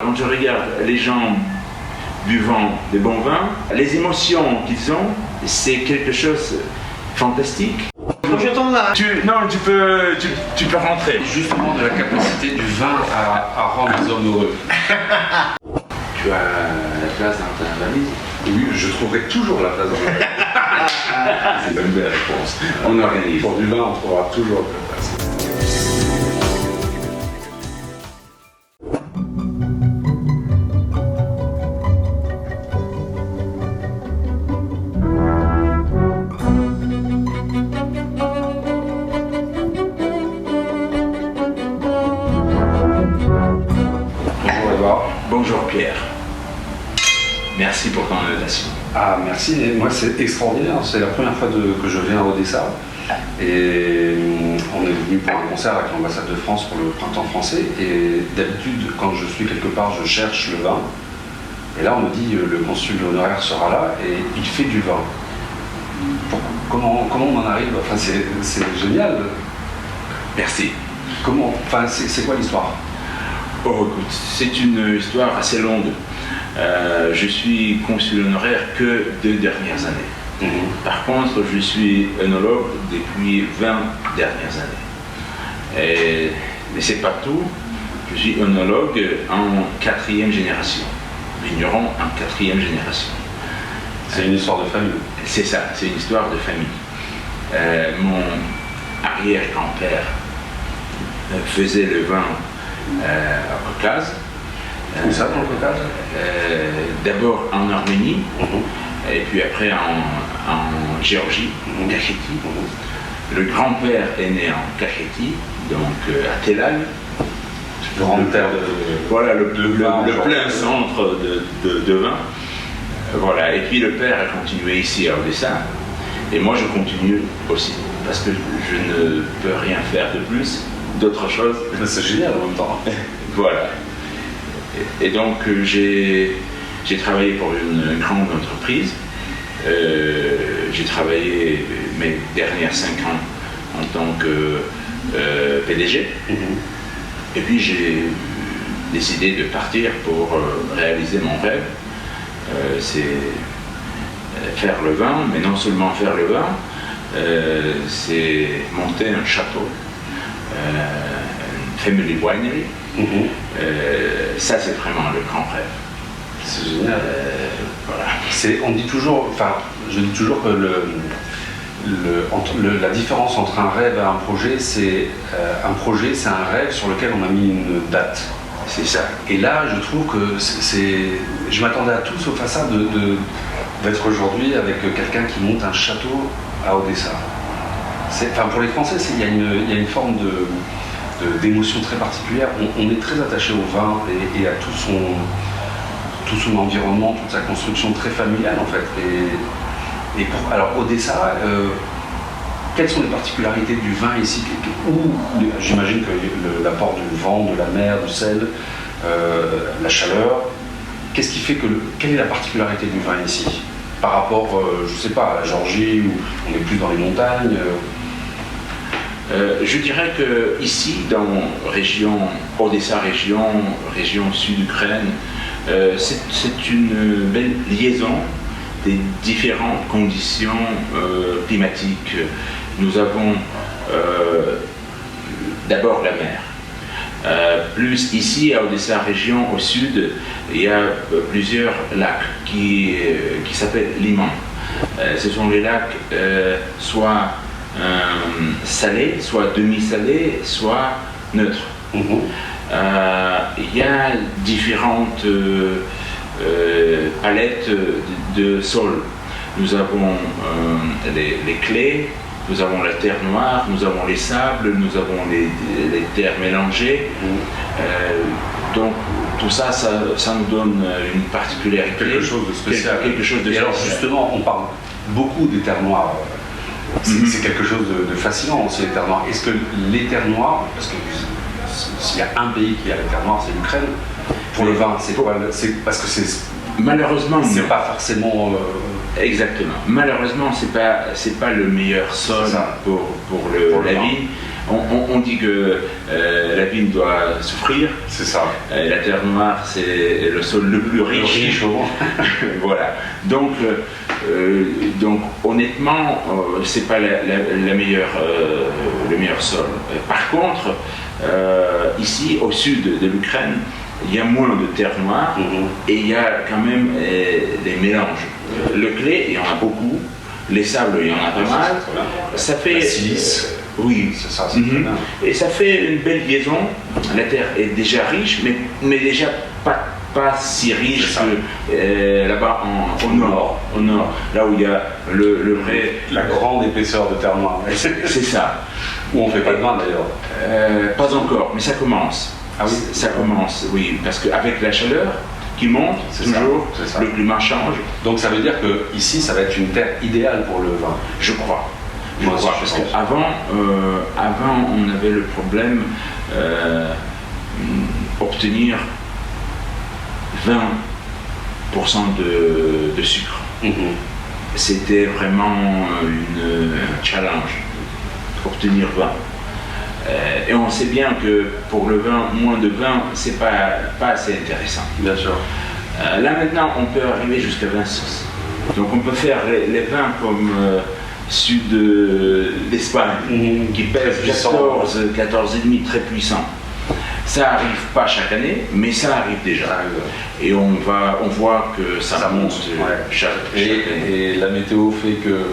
Quand je regarde les gens buvant des bons vins, les émotions qu'ils ont, c'est quelque chose de fantastique. Je t'en ai. Tu peux rentrer. Justement de la capacité du vin à rendre les hommes heureux. Tu as la place dans ta valise? Oui, je trouverai toujours la place dans ma valise. C'est une belle réponse. On organise. Pour du vin, on trouvera toujours la place. Bonjour Pierre. Merci pour ton invitation. Ah merci, et moi c'est extraordinaire, c'est la première fois que je viens à Odessa et on est venu pour un concert avec l'ambassade de France pour le printemps français et d'habitude quand je suis quelque part je cherche le vin et là on me dit le consul honoraire sera là et il fait du vin. Comment on en arrive? Enfin c'est génial. Merci. Comment? Enfin c'est quoi l'histoire? Oh écoute, c'est une histoire assez longue. Je suis consul honoraire que 2 dernières années. Par contre, je suis œnologue depuis 20 dernières années. Mais c'est pas tout. Je suis œnologue en 4e génération. Vigneron en 4e génération. C'est une histoire de famille. C'est ça, c'est une histoire de famille. Mon arrière-grand-père faisait le vin au Caucase. Où ça dans le Caucase? D'abord en Arménie, et puis après en Géorgie, en Kakhétie. Le grand-père est né en Kakhétie, donc à Telal. Grande terre de... Voilà, le plein centre de vin. Voilà, et puis le père a continué ici à Odessa, et moi je continue aussi, parce que je ne peux rien faire de plus, d'autre chose. C'est génial en même temps. Voilà. Et donc j'ai travaillé pour une grande entreprise. J'ai travaillé mes dernières 5 ans en tant que PDG. Et puis j'ai décidé de partir pour réaliser mon rêve. C'est faire le vin, mais non seulement faire le vin, c'est monter un château, un family winery. Ça c'est vraiment le grand rêve. C'est génial. Voilà. On dit toujours, enfin je dis toujours que la différence entre un rêve et un projet, c'est un rêve sur lequel on a mis une date. C'est ça. Et là, je trouve que je m'attendais à tout sauf à ça d'être aujourd'hui avec quelqu'un qui monte un château à Odessa. Enfin, pour les Français, il y a une forme d'émotion très particulière. On est très attaché au vin et à tout son environnement, toute sa construction très familiale en fait. Alors Odessa, quelles sont les particularités du vin ici? J'imagine que l'apport du vent, de la mer, du sel, la chaleur. Qu'est-ce qui fait quelle est la particularité du vin ici par rapport, je sais pas, à la Géorgie où on est plus dans les montagnes? Je dirais que ici, dans Odessa région sud-Ukraine, c'est une belle liaison des différentes conditions climatiques. Nous avons d'abord la mer. Plus ici à Odessa région au sud, il y a plusieurs lacs qui s'appellent Liman. Ce sont les lacs soit salés, soit demi-salés, soit neutres. Il y a différentes palettes de sol. Nous avons les clays, nous avons la terre noire, nous avons les sables, nous avons les terres mélangées. Donc tout ça, ça nous donne une particularité. Quelque chose de spécial. Quelque chose de Et alors spécial. justement, on parle beaucoup des terres noires. C'est quelque chose de fascinant aussi, les terres noires. Est-ce que les terres noires, parce que s'il y a un pays qui a la terre noire, c'est l'Ukraine. Pour le vin, c'est quoi? C'est parce que malheureusement, c'est non. pas forcément. Exactement. Malheureusement, c'est pas le meilleur sol pour la vigne. On dit que la vigne doit souffrir. C'est ça. La terre noire, c'est le sol le plus riche. Voilà. Donc honnêtement, c'est pas le meilleur sol. Par contre, ici, au sud de l'Ukraine, il y a moins de terre noire et il y a quand même des mélanges. Le clay, il y en a beaucoup. Les sables, il y en a pas mal. Ça fait. La silice. Oui, c'est ça. C'est bien. Et ça fait une belle liaison. La terre est déjà riche, mais déjà pas si riche que là-bas au nord. Là où il y a le vrai. La grande épaisseur de terre noire. C'est ça. Où on fait pas de vin d'ailleurs. Pas encore, mais ça commence. Ah oui, ça commence, oui, parce qu'avec la chaleur qui monte toujours, le climat change. Donc ça veut dire que ici, ça va être une terre idéale pour le vin. Je crois. Parce qu'avant, on avait le problème obtenir 20% de sucre. C'était vraiment une challenge, obtenir 20. Et on sait bien que pour le vin, moins de 20, c'est pas assez intéressant. Bien sûr. Là maintenant, on peut arriver jusqu'à 26. Donc on peut faire les vins comme sud d'Espagne, qui pèsent 14,5, très puissant. Ça arrive pas chaque année, mais ça arrive déjà. Et on voit que ça monte chaque année. Et la météo fait que,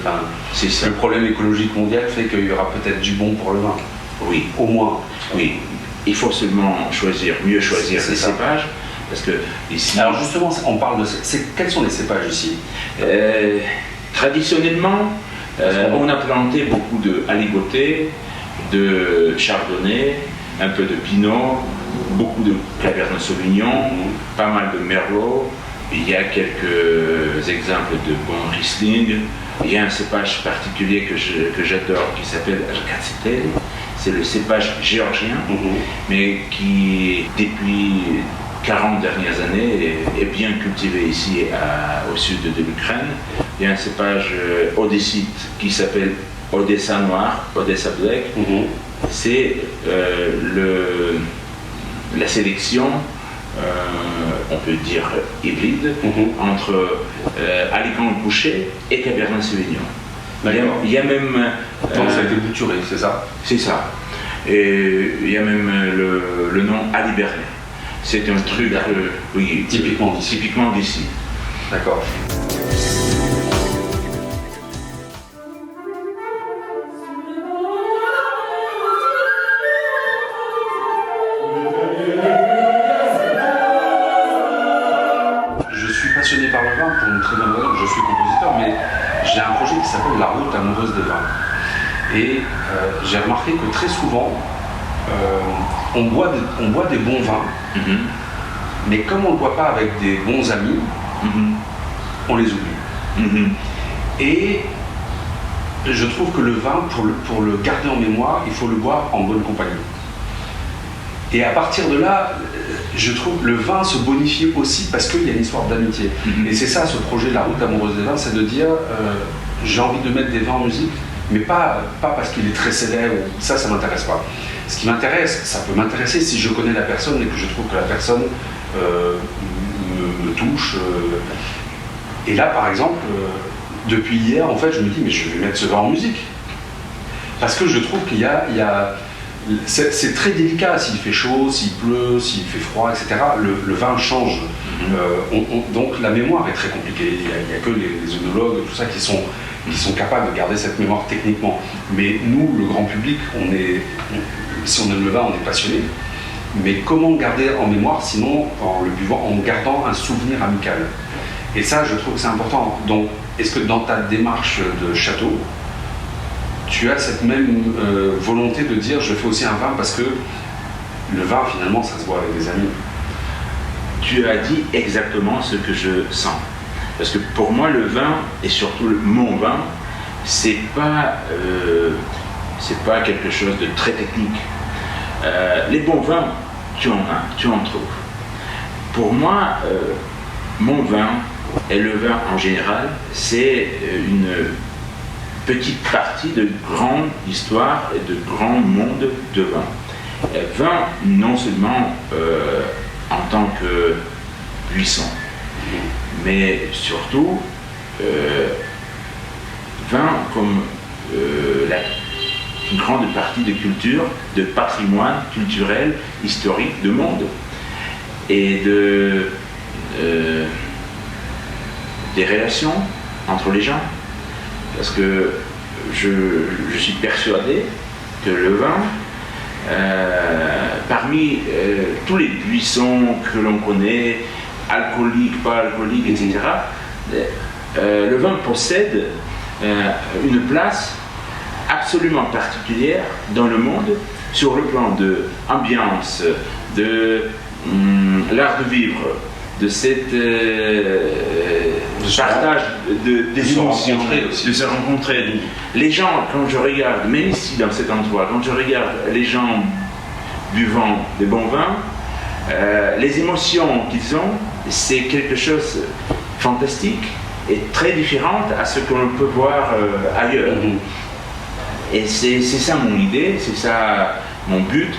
le problème écologique mondial fait qu'il y aura peut-être du bon pour le vin. Oui. Au moins. Oui. Il faut seulement mieux choisir les cépages. Parce que ici. Alors justement, on parle de. Quels sont les cépages ici? Traditionnellement, on a planté beaucoup de aligoté, de chardonnay, un peu de pinot, beaucoup de cabernet sauvignon, pas mal de merlot. Il y a quelques exemples de bon Riesling. Il y a un cépage particulier que j'adore qui s'appelle Rkatsiteli. C'est le cépage géorgien, mais qui, depuis 40 dernières années, est bien cultivé ici au sud de l'Ukraine. Il y a un cépage odessite qui s'appelle Odessa Noir, Odessa Black. C'est la sélection, on peut dire hybride, entre Alicante Bouschet et Cabernet Sauvignon. Il y a même. Donc ça a été bouturé, c'est ça? C'est ça. Et il y a même le nom Alibernet. C'est un truc typiquement d'ici. D'accord. Je suis passionné par le vin pour une très bonne raison. Je suis compositeur, mais j'ai un projet qui s'appelle La route amoureuse des vins. Et j'ai remarqué que très souvent, on boit des bons vins, mais comme on ne le boit pas avec des bons amis, on les oublie. Et je trouve que le vin, pour le garder en mémoire, il faut le boire en bonne compagnie. Et à partir de là, je trouve que le vin se bonifie aussi parce qu'il y a une histoire d'amitié. Et c'est ça, ce projet La route amoureuse des vins, c'est de dire j'ai envie de mettre des vins en musique, mais pas parce qu'il est très célèbre, ça m'intéresse pas. Ce qui m'intéresse, ça peut m'intéresser si je connais la personne et que je trouve que la personne me touche. Et là, par exemple, depuis hier, en fait, je me dis, mais je vais mettre ce vin en musique. Parce que je trouve qu'il y a c'est très délicat s'il fait chaud, s'il pleut, s'il fait froid, etc. Le vin change. Donc la mémoire est très compliquée. Il n'y a que les œnologues, tout ça, qui sont capables de garder cette mémoire techniquement. Mais nous, le grand public, si on aime le vin, on est passionné. Mais comment garder en mémoire, sinon en le buvant, en gardant un souvenir amical? Et ça, je trouve que c'est important. Donc, est-ce que dans ta démarche de château, tu as cette même volonté de dire je fais aussi un vin parce que le vin, finalement, ça se boit avec des amis? Tu as dit exactement ce que je sens. Parce que pour moi, le vin, et surtout mon vin, c'est pas quelque chose de très technique. Les bons vins, tu en trouves. Pour moi, mon vin et le vin en général, c'est une petite partie de grande histoire et de grand monde de vin. Vin, non seulement en tant que buisson, mais surtout vin comme une grande partie de culture, de patrimoine culturel, historique, de monde et des relations entre les gens. Parce que je suis persuadé que le vin, parmi tous les buissons que l'on connaît, alcooliques, pas alcooliques, etc., le vin possède une place absolument particulière dans le monde sur le plan de l'ambiance, de l'art de vivre, de cette partage des émotions, de se rencontrer. Les gens, quand je regarde, même ici dans cet endroit, quand je regarde les gens buvant des bons vins, les émotions qu'ils ont, c'est quelque chose de fantastique et très différente à ce que l'on peut voir ailleurs. Et c'est ça mon idée, c'est ça mon but,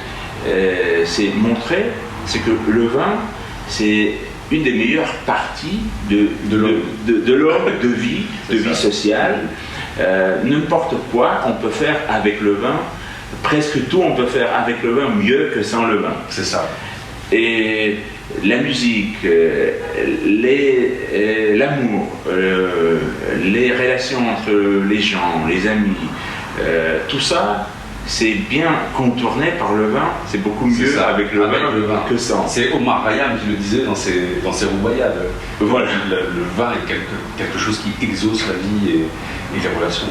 c'est montrer que le vin, c'est une des meilleures parties de l'homme, de vie sociale. N'importe quoi on peut faire avec le vin, presque tout on peut faire avec le vin mieux que sans le vin. C'est ça. Et la musique, l'amour, les relations entre les gens, les amis, tout ça, c'est bien contourné par le vin, c'est beaucoup mieux ça, avec le vin que sans. C'est Omar Khayyam qui le disait dans ses roubaillades. Voilà. Le vin est quelque chose qui exauce la vie et les relations.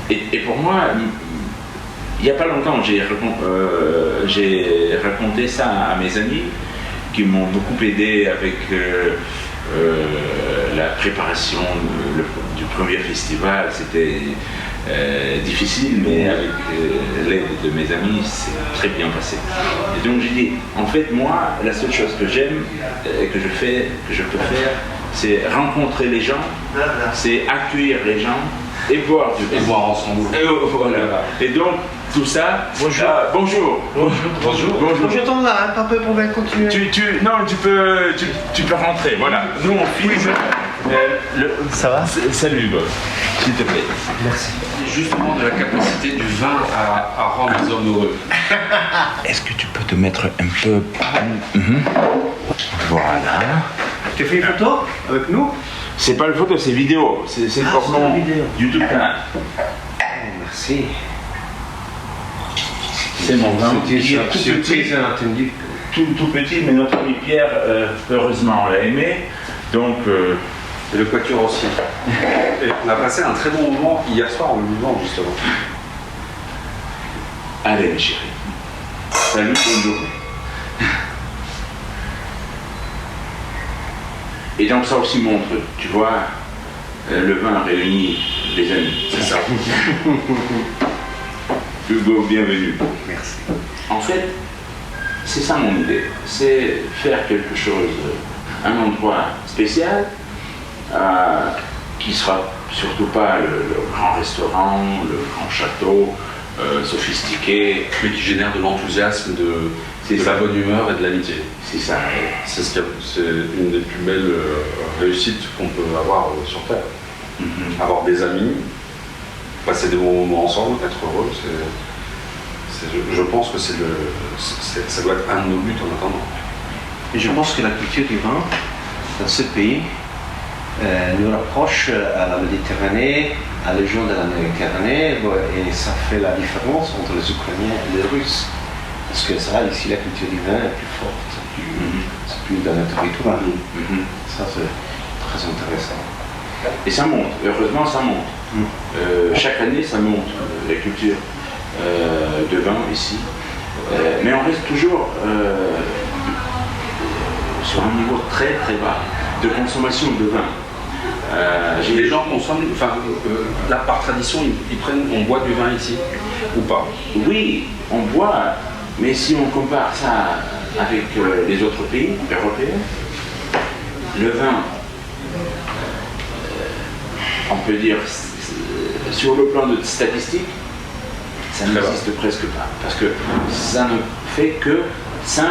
Et pour moi, il n'y a pas longtemps, j'ai raconté ça à mes amis qui m'ont beaucoup aidé avec la préparation du premier festival. C'était difficile, mais avec l'aide de mes amis, c'est très bien passé. Et donc j'ai dit, en fait, moi, la seule chose que j'aime et que je peux faire, c'est rencontrer les gens, c'est accueillir les gens et boire du vin. Et boire ensemble. Voilà. Et donc, tout ça. Bonjour. Bonjour. Bonjour. Je t'en là, papa, pour bien continuer. Non, tu peux rentrer. Voilà. Nous on filme. Ça va? Salut Bob, s'il te plaît. Merci. Justement de la capacité du vin à rendre les hommes heureux. Est-ce que tu peux te mettre un peu. Voilà. Tu fais une photo avec nous? C'est pas une photo, c'est vidéo. C'est pour mon YouTube canal. Merci. C'est mon vin. C'est tout petit, mais notre ami Pierre, heureusement, l'a aimé. Donc. Et le quatuor aussi. Et on a passé un très bon moment hier soir en le buvant, justement. Allez, mes chéris. Salut, bonne journée. Et donc ça aussi montre, tu vois, le vin réunit les amis. C'est ça. Hugo, bienvenue. Merci. En fait, c'est ça mon idée. C'est faire quelque chose, un endroit spécial, qui sera surtout pas le grand restaurant, le grand château sophistiqué, Mais qui génère de l'enthousiasme, de la bonne humeur et de l'amitié. C'est ça. C'est une des plus belles réussites qu'on peut avoir sur Terre. Avoir des amis, passer des bons moments ensemble, être heureux, je pense que ça doit être un de nos buts en attendant. Et je pense que la culture du vin dans ce pays nous rapproche à la Méditerranée, à la région de la Méditerranée, et ça fait la différence entre les Ukrainiens et les Russes. Parce que ça, ici, la culture du vin est plus forte, c'est plus dans notre territoire. Ça, c'est très intéressant. Et ça monte, heureusement ça monte. Chaque année ça monte, la culture de vin ici. Mais on reste toujours sur un niveau très très bas de consommation de vin. Les gens consomment, là par tradition, on boit du vin ici ou pas? Oui, on boit, Mais si on compare ça avec les autres pays européens, le vin, on peut dire, sur le plan de statistique, ça n'existe presque pas. Parce que ça ne fait que 5%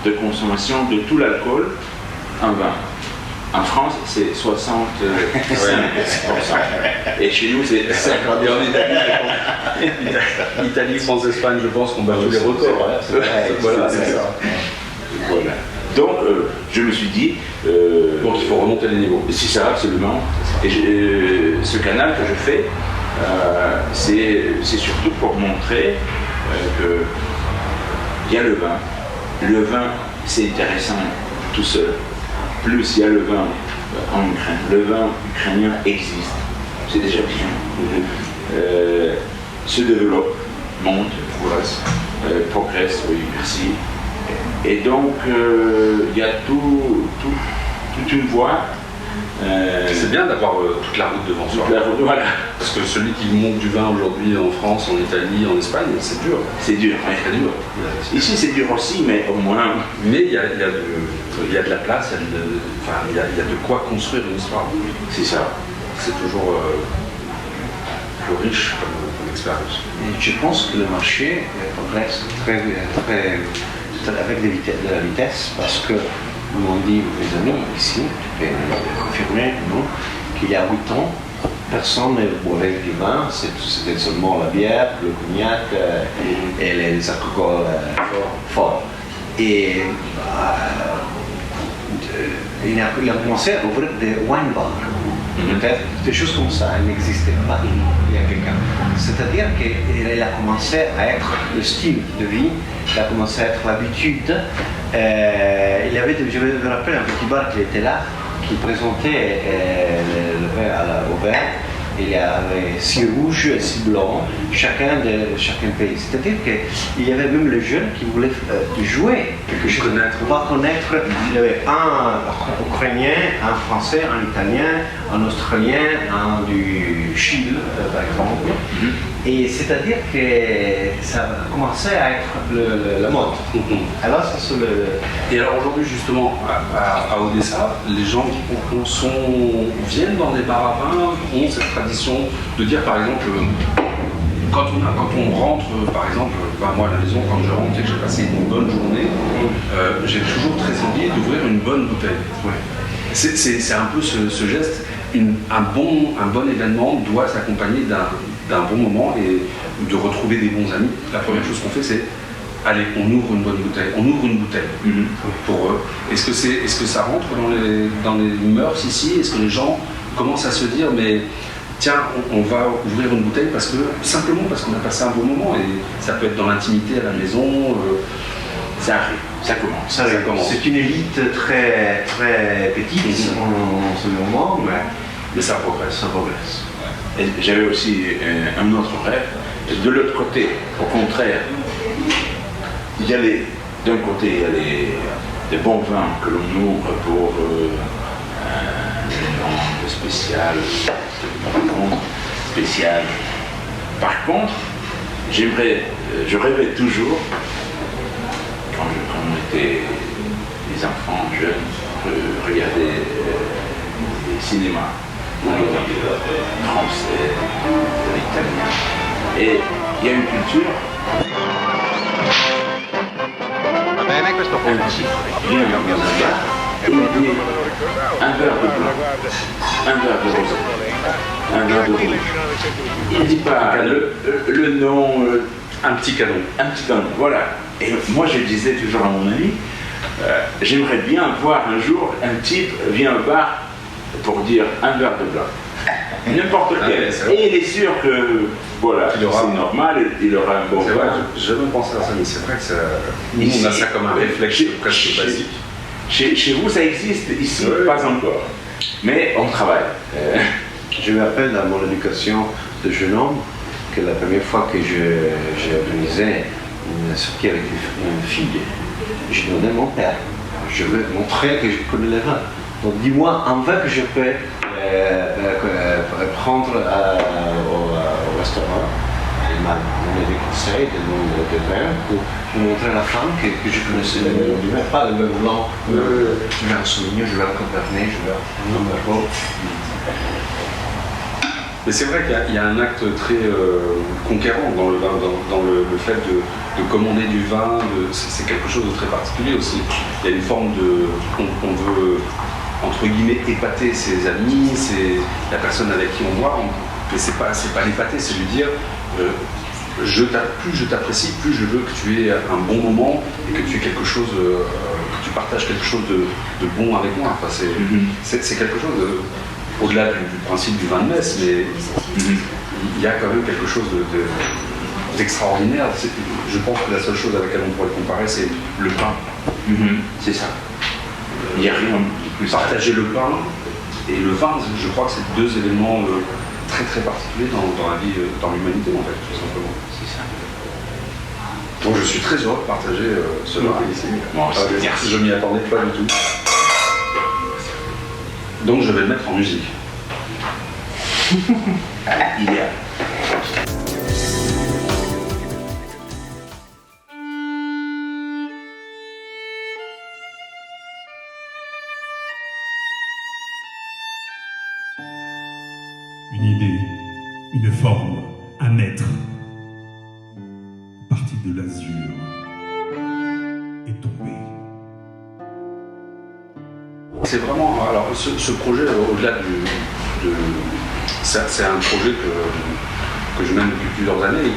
de consommation de tout l'alcool en vin. En France, c'est 65%. Et chez nous, c'est 50%. Italie, France, Espagne, je pense qu'on bat tous les records. Voilà, c'est ça. Voilà. Donc, je me suis dit... donc, il faut remonter les niveaux. C'est ça, absolument. Et ce canal que je fais, c'est surtout pour montrer qu'il y a le vin. Le vin, c'est intéressant tout seul. Plus il y a le vin en Ukraine. Le vin ukrainien existe. C'est déjà bien. Se développe, monte, progresse, oui, merci. Et donc, il y a toute une voie. C'est bien d'avoir toute la route devant soi. Voilà. Parce que celui qui monte du vin aujourd'hui en France, en Italie, en Espagne, c'est dur. C'est dur, oui. Très dur. Ici, c'est dur aussi, mais au moins... Mais il y a de la place, il y a de quoi construire une histoire. C'est ça. C'est toujours plus riche comme expérience. Et je pense que le marché progresse avec de la vitesse, parce que m'ont dit mes amis ici, tu peux confirmer, non, qu'il y a 8 ans, personne ne boivait du vin, c'était seulement la bière, le cognac et les alcools forts. Et il a commencé à ouvrir des wine bars. Peut-être des choses comme ça, elles n'existaient pas il y a quelqu'un. C'est-à-dire qu'il a commencé à être le style de vie, il a commencé à être l'habitude. Il y avait, je me rappelle, un petit bar qui était là, qui présentait le vin au verre. Il y avait 6 rouges et 6 blancs, chacun pays. C'est-à-dire qu'il y avait même les jeunes qui voulaient jouer quelque chose, pas connaître. Il y avait un Ukrainien, un Français, un Italien, un Australien, un du Chili, par exemple. Et c'est-à-dire que ça commençait à être la mode. Alors, ça, Et alors aujourd'hui, justement, à Odessa, les gens viennent dans des bars à vin, ont cette tradition de dire, par exemple, quand on rentre, par exemple, moi à la maison, quand je rentre et que j'ai passé une bonne journée, j'ai toujours très envie d'ouvrir une bonne bouteille. Ouais. C'est un peu ce geste. Un bon événement doit s'accompagner d'un bon moment et de retrouver des bons amis. La première chose qu'on fait, c'est allez, on ouvre une bonne bouteille. On ouvre une bouteille pour eux. Est-ce que ça rentre dans les mœurs ici? Est-ce que les gens commencent à se dire, mais tiens, on va ouvrir une bouteille simplement parce qu'on a passé un bon moment, et ça peut être dans l'intimité à la maison. Ça arrive, ça commence. C'est une élite très, très petite en ce moment, mais ça progresse. Et j'avais aussi un autre rêve. De l'autre côté, au contraire, d'un côté, il y a des bons vins que l'on ouvre pour un spécial. Par contre, je rêvais toujours, quand on était des enfants jeunes, regarder des cinémas français, italiens. Et il y a une culture. Un type vient dans un bar et il dit un verre de blanc, un verre de rosé, un verre de rouge. Il ne dit pas le nom, un petit canon. Un petit canon, voilà. Et moi je disais toujours à mon ami, j'aimerais bien voir un jour un type vient au bar pour dire un verre de blanc. N'importe lequel. Et il est sûr que voilà, c'est normal, il aura un bon vin. Je me pensais à ça, mais c'est vrai que nous on a ça comme un réflexe presque basique. Chez vous ça existe, ici pas encore. Mais on travaille. Je me rappelle dans mon éducation de jeune homme que la première fois que j'ai organisé une sortie avec une fille, je demandais à mon père, je veux montrer que je connais les vins. Donc dis-moi un vin que je peux prendre au restaurant. m'a donné des conseils, des noms de vins, pour montrer à la femme que je connaissais les noms du vin, pas le vin blanc, je vais un Sauvignon, je vais un Cabernet, je vais un Merlot. Mais c'est vrai qu'il y a un acte très conquérant dans le vin, dans le fait de commander du vin, c'est quelque chose de très particulier aussi. Il y a une forme de... On veut, entre guillemets, épater ses amis, c'est la personne avec qui on boit, mais c'est pas l'épater, c'est lui dire plus je t'apprécie, plus je veux que tu aies un bon moment et que tu aies quelque chose, que tu partages quelque chose de bon avec moi. Enfin, c'est quelque chose au-delà du principe du vin de messe, mais il y a quand même quelque chose d'extraordinaire. Je pense que la seule chose avec laquelle on pourrait le comparer, c'est le pain. C'est ça. Il n'y a rien de plus. Partager le pain et le vin, je crois que c'est deux éléments très très particuliers dans la vie, dans l'humanité en fait, tout simplement. C'est ça. Donc je suis très heureux de partager ce vin ici. Bon, merci. Je m'y attendais pas du tout. Donc je vais le mettre en musique. Idéal. Une idée, une forme, un être, parti de l'azur, est tombé. C'est vraiment, alors ce projet, au-delà c'est un projet que je mène depuis plusieurs années et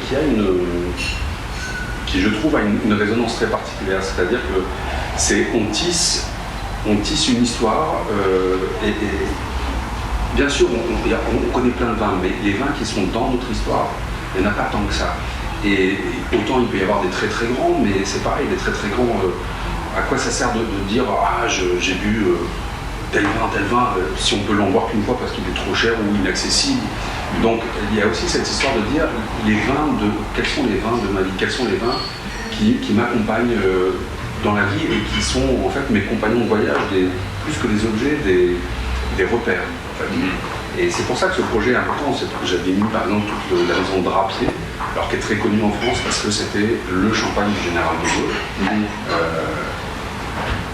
qui je trouve a une résonance très particulière, c'est-à-dire que on tisse une histoire et bien sûr on connaît plein de vins, mais les vins qui sont dans notre histoire, il n'y en a pas tant que ça. Et autant il peut y avoir des très très grands, mais c'est pareil, des très très grands, à quoi ça sert de dire ah j'ai bu tel vin, si on peut l'en boire qu'une fois parce qu'il est trop cher ou inaccessible. Donc il y a aussi cette histoire de dire quels sont les vins de ma vie, quels sont les vins qui m'accompagnent dans la vie et qui sont en fait mes compagnons de voyage, plus que des objets, des repères. En fait. Et c'est pour ça que ce projet est important, c'est que j'avais mis par exemple toute la maison de Drapier, alors qui est très connue en France parce que c'était le champagne du général de Gaulle.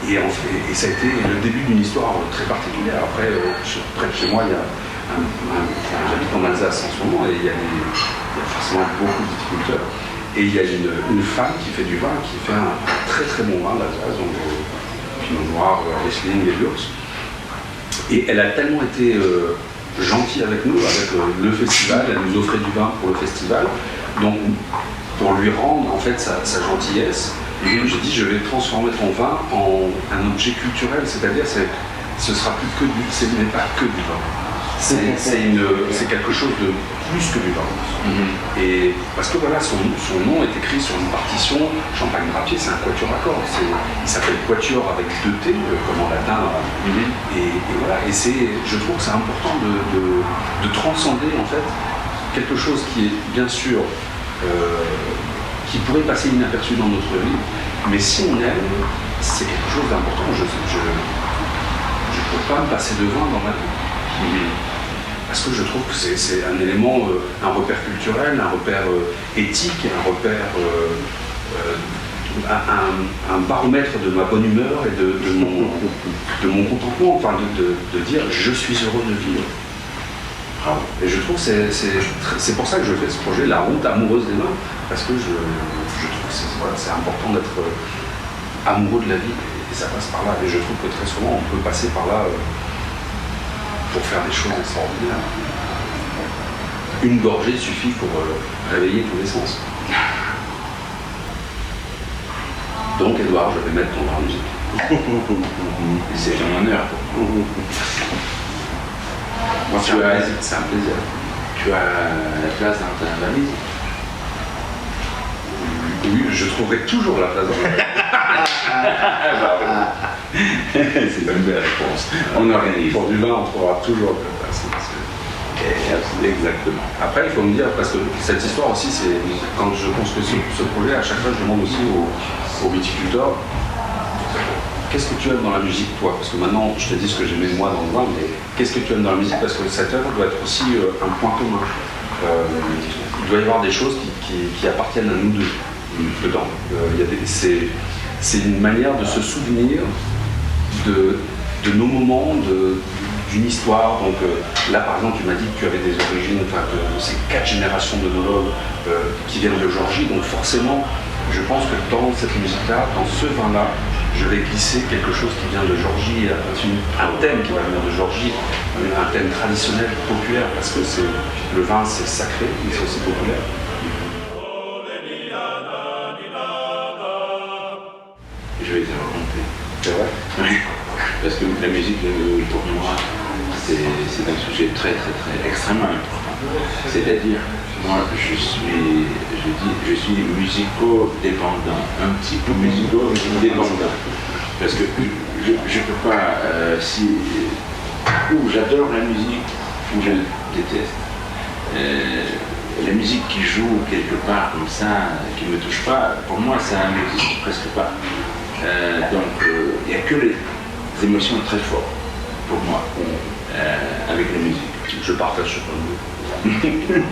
Et ça a été le début d'une histoire très particulière. Après, près de chez moi, j'habite en Alsace en ce moment et il y a forcément beaucoup de viticulteurs. Et il y a une femme qui fait du vin, qui fait un très très bon vin d'Alsace, donc Pinot Noir, Riesling et Lurs. Et elle a tellement été gentille avec nous, avec le festival, elle nous offrait du vin pour le festival. Donc pour lui rendre en fait sa gentillesse, j'ai dit je vais transformer ton vin en un objet culturel, c'est-à-dire ce sera plus que ce n'est pas que du vin. C'est quelque chose de plus que du vin. Et parce que voilà, son nom est écrit sur une partition, Champagne Drapier, c'est un quatuor à cordes. Il s'appelle quatuor avec 2 T, comme en latin. Et voilà, et je trouve que c'est important de transcender en fait quelque chose qui est bien sûr qui pourrait passer inaperçu dans notre vie, mais si on aime, c'est quelque chose d'important. Je ne peux pas me passer de vin dans ma vie. Parce que je trouve que c'est un élément, un repère culturel, un repère éthique, un repère, un baromètre de ma bonne humeur et de mon contentement, enfin de dire je suis heureux de vivre. Et je trouve que c'est pour ça que je fais ce projet, La route amoureuse des vins, parce que je trouve que c'est important d'être amoureux de la vie, et ça passe par là. Et je trouve que très souvent on peut passer par là pour faire des choses extraordinaires. Une gorgée suffit pour réveiller tous les sens. Donc Edouard, je vais mettre ton vin en musique. C'est un honneur. Moi, c'est un plaisir. Tu as la place dans ta valise? Oui, je trouverai toujours la place dans ma valise. C'est une belle réponse. On organise. Pour du vin, on trouvera toujours la place. Exactement. Après, il faut me dire, parce que cette histoire aussi, c'est quand je construis ce projet, à chaque fois, je demande aussi aux viticulteurs qu'est-ce que tu aimes dans la musique, toi? Parce que maintenant, je te dis ce que j'aimais moi dans le vin, mais qu'est-ce que tu aimes dans la musique? Parce que cette œuvre doit être aussi un point commun. doit y avoir des choses qui appartiennent à nous deux dedans. C'est une manière de se souvenir de nos moments, d'une histoire. Donc là, par exemple, tu m'as dit que tu avais des origines, enfin, que c'est 4 générations de nologues qui viennent de Géorgie. Donc forcément, je pense que dans cette musique-là, dans ce vin-là, je vais glisser quelque chose qui vient de Géorgie, un thème qui va venir de Géorgie, un thème traditionnel, populaire, parce que le vin, c'est sacré, mais c'est aussi populaire. Je vais te raconter. C'est vrai? Oui. Parce que la musique, pour moi, c'est un sujet très extrêmement important. C'est-à-dire, moi, je suis musico-dépendant, un petit peu musico-dépendant. Parce que je ne peux pas, ou j'adore la musique, ou je déteste. La musique qui joue quelque part comme ça, qui ne me touche pas, pour moi, ça n'existe presque pas. Donc, il n'y a que les émotions très fortes pour moi avec la musique. Je partage ce point de vue.